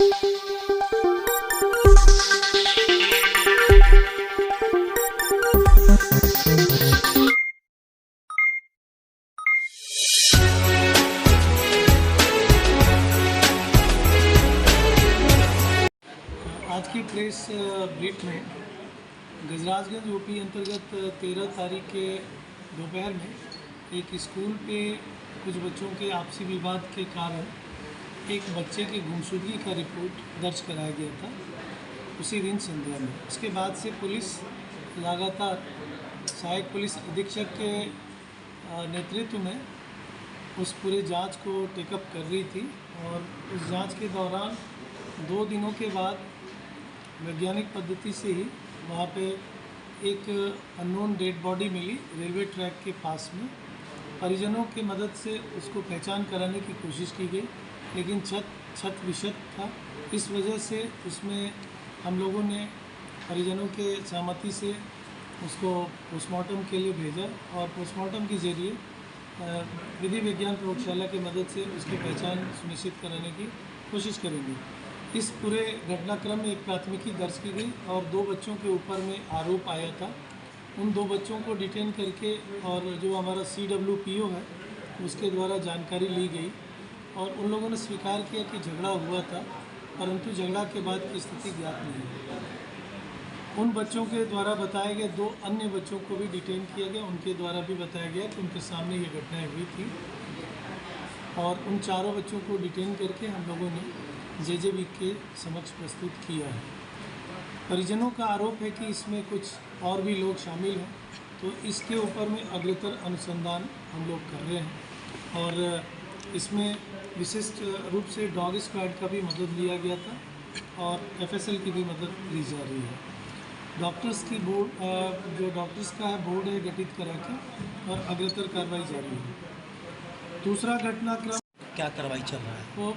आज की press brief में गजराजगंज यूपी अंतर्गत 13 तारीख के दोपहर में एक स्कूल पे कुछ बच्चों के आपसी विवाद के कारण एक बच्चे की गुमशुदगी का रिपोर्ट दर्ज कराया गया था उसी दिन संध्या में। उसके बाद से पुलिस लगातार सहायक पुलिस अधीक्षक के नेतृत्व में उस पूरे जांच को टेकअप कर रही थी और उस जांच के दौरान 2 दिनों के बाद वैज्ञानिक पद्धति से ही वहाँ पे एक अननोन डेड बॉडी मिली रेलवे ट्रैक के पास में। परिजनों की मदद से उसको पहचान कराने की कोशिश की गई, लेकिन छत विक्षत था। इस वजह से उसमें हम लोगों ने परिजनों के सहमति से उसको पोस्टमार्टम के लिए भेजा और पोस्टमार्टम के जरिए विधि विज्ञान प्रयोगशाला की मदद से उसकी पहचान सुनिश्चित कराने की कोशिश करेंगे। इस पूरे घटनाक्रम में एक प्राथमिकी दर्ज की गई और 2 बच्चों के ऊपर में आरोप आया था। उन 2 बच्चों को डिटेन करके और जो हमारा CWPO है उसके द्वारा जानकारी ली गई और उन लोगों ने स्वीकार किया कि झगड़ा हुआ था, परंतु झगड़ा के बाद की स्थिति ज्ञात नहीं है। उन बच्चों के द्वारा बताए गए 2 अन्य बच्चों को भी डिटेन किया गया, उनके द्वारा भी बताया गया कि उनके सामने ये घटनाएँ हुई थी और उन चारों बच्चों को डिटेन करके हम लोगों ने JJB के समक्ष प्रस्तुत किया है। परिजनों का आरोप है कि इसमें कुछ और भी लोग शामिल हैं, तो इसके ऊपर में अग्रतर अनुसंधान हम लोग कर रहे हैं और इसमें विशिष्ट रूप से डॉग स्क्वाड का भी मदद लिया गया था और FSL की भी मदद ली जा रही है। डॉक्टर्स की बोर्ड जो डॉक्टर्स का है बोर्ड है गठित करा के और अग्रतर कार्रवाई जारी है। दूसरा घटनाक्रम क्या कार्रवाई चल रहा है? वो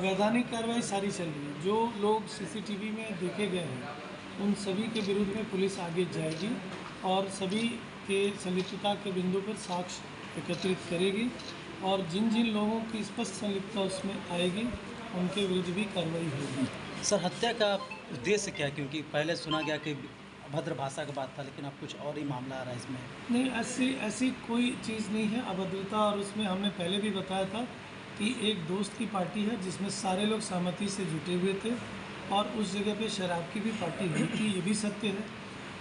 वैधानिक कार्रवाई सारी चल रही है। जो लोग CCTV में देखे गए हैं उन सभी के विरुद्ध में पुलिस आगे जाएगी और सभी के संलिप्तता के बिंदु पर साक्ष्य एकत्रित करेगी और जिन जिन लोगों की स्पष्ट संलिप्तता उसमें आएगी उनके विरुद्ध भी कार्रवाई होगी। सर, हत्या का उद्देश्य क्या? क्योंकि पहले सुना गया कि अभद्र भाषा का बात था, लेकिन अब कुछ और ही मामला आ रहा है इसमें। नहीं, ऐसी कोई चीज़ नहीं है अभद्रता। और उसमें हमने पहले भी बताया था कि एक दोस्त की पार्टी है जिसमें सारे लोग सहमति से जुटे हुए थे और उस जगह पे शराब की भी पार्टी हुई थी, ये भी सत्य है।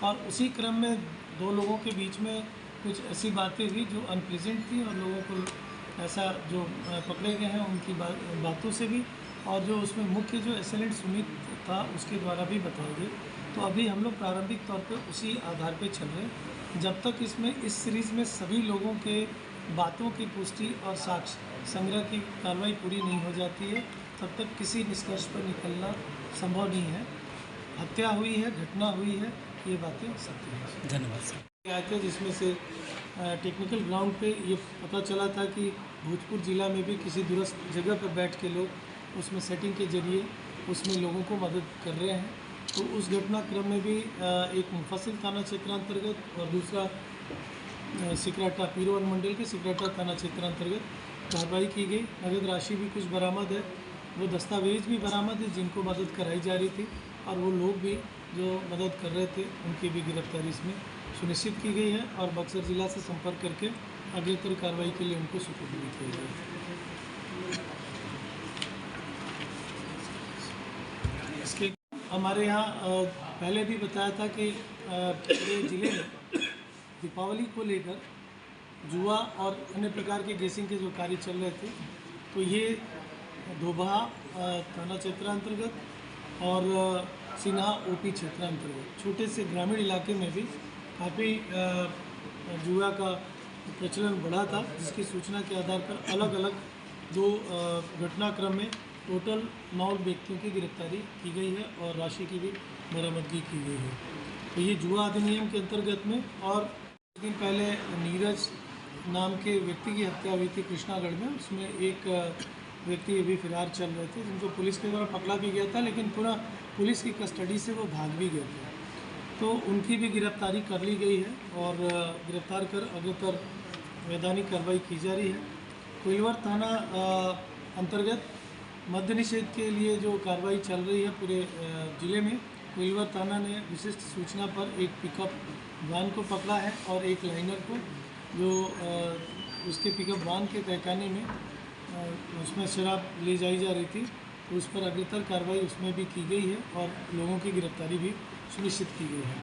और उसी क्रम में 2 लोगों के बीच में कुछ ऐसी बातें हुई जो अनप्लेजेंट थी और लोगों को ऐसा जो पकड़े गए हैं उनकी बातों से भी और जो उसमें मुख्य जो एसेलेंट सुमित था उसके द्वारा भी बताया गया। तो अभी हम लोग प्रारंभिक तौर पर उसी आधार पर चल रहे हैं। जब तक इसमें इस सीरीज़ में सभी लोगों के बातों की पुष्टि और साक्ष्य संग्रह की कार्रवाई पूरी नहीं हो जाती है तब तक किसी निष्कर्ष पर निकलना संभव नहीं है। हत्या हुई है, घटना हुई है, ये बातें सत्य हैं। धन्यवाद सर। आए थे जिसमें से टेक्निकल ग्राउंड पे ये पता चला था कि भोजपुर ज़िला में भी किसी दूरस्थ जगह पर बैठ के लोग उसमें सेटिंग के जरिए उसमें लोगों को मदद कर रहे हैं। तो उस घटनाक्रम में भी एक मुफस्सिल थाना क्षेत्रांतर्गत और दूसरा सिकराटा पीरोवन मंडल के सिकराटा थाना क्षेत्रांतर्गत कार्रवाई की गई। नगद राशि भी कुछ बरामद है, वो दस्तावेज भी बरामद है जिनको मदद कराई जा रही थी और वो लोग भी जो मदद कर रहे थे उनकी भी गिरफ्तारी इसमें सुनिश्चित की गई है और बक्सर ज़िला से संपर्क करके अग्रतर कार्रवाई के लिए उनको सुपुर्द किया गया। इसके हमारे यहाँ पहले भी बताया था कि पूरे ज़िले में दीपावली को लेकर जुआ और अन्य प्रकार के गेसिंग के जो कार्य चल रहे थे, तो ये धोबहा थाना क्षेत्रांतर्गत और सिन्हा OP क्षेत्रांतर्गत छोटे से ग्रामीण इलाके में भी काफ़ी जुआ का प्रचलन बढ़ा था, जिसकी सूचना के आधार पर अलग अलग 2 घटनाक्रम में टोटल 9 व्यक्तियों की गिरफ्तारी की गई है और राशि की भी बरामदगी की गई है। तो ये जुआ अधिनियम के अंतर्गत में। और कुछ दिन पहले नीरज नाम के व्यक्ति की हत्या हुई थी कृष्णागढ़ में, उसमें एक व्यक्ति अभी फिरार चल रहे थे जिनको पुलिस के द्वारा पकड़ा भी गया था, लेकिन पूरा पुलिस की कस्टडी से वो भाग भी गए थे। तो उनकी भी गिरफ्तारी कर ली गई है और गिरफ्तार कर अग्रतर वैधानिक कार्रवाई की जा रही है। कोइलवर थाना अंतर्गत मद्य निषेध के लिए जो कार्रवाई चल रही है पूरे ज़िले में, कोइलवर थाना ने विशिष्ट सूचना पर एक पिकअप वान को पकड़ा है और एक लाइनर को, जो उसके पिकअप वान के तहखाने में उसमें शराब ले जाई जा रही थी, तो उस पर अग्रतर कार्रवाई उसमें भी की गई है और लोगों की गिरफ्तारी भी सुनिश्चित की गई है।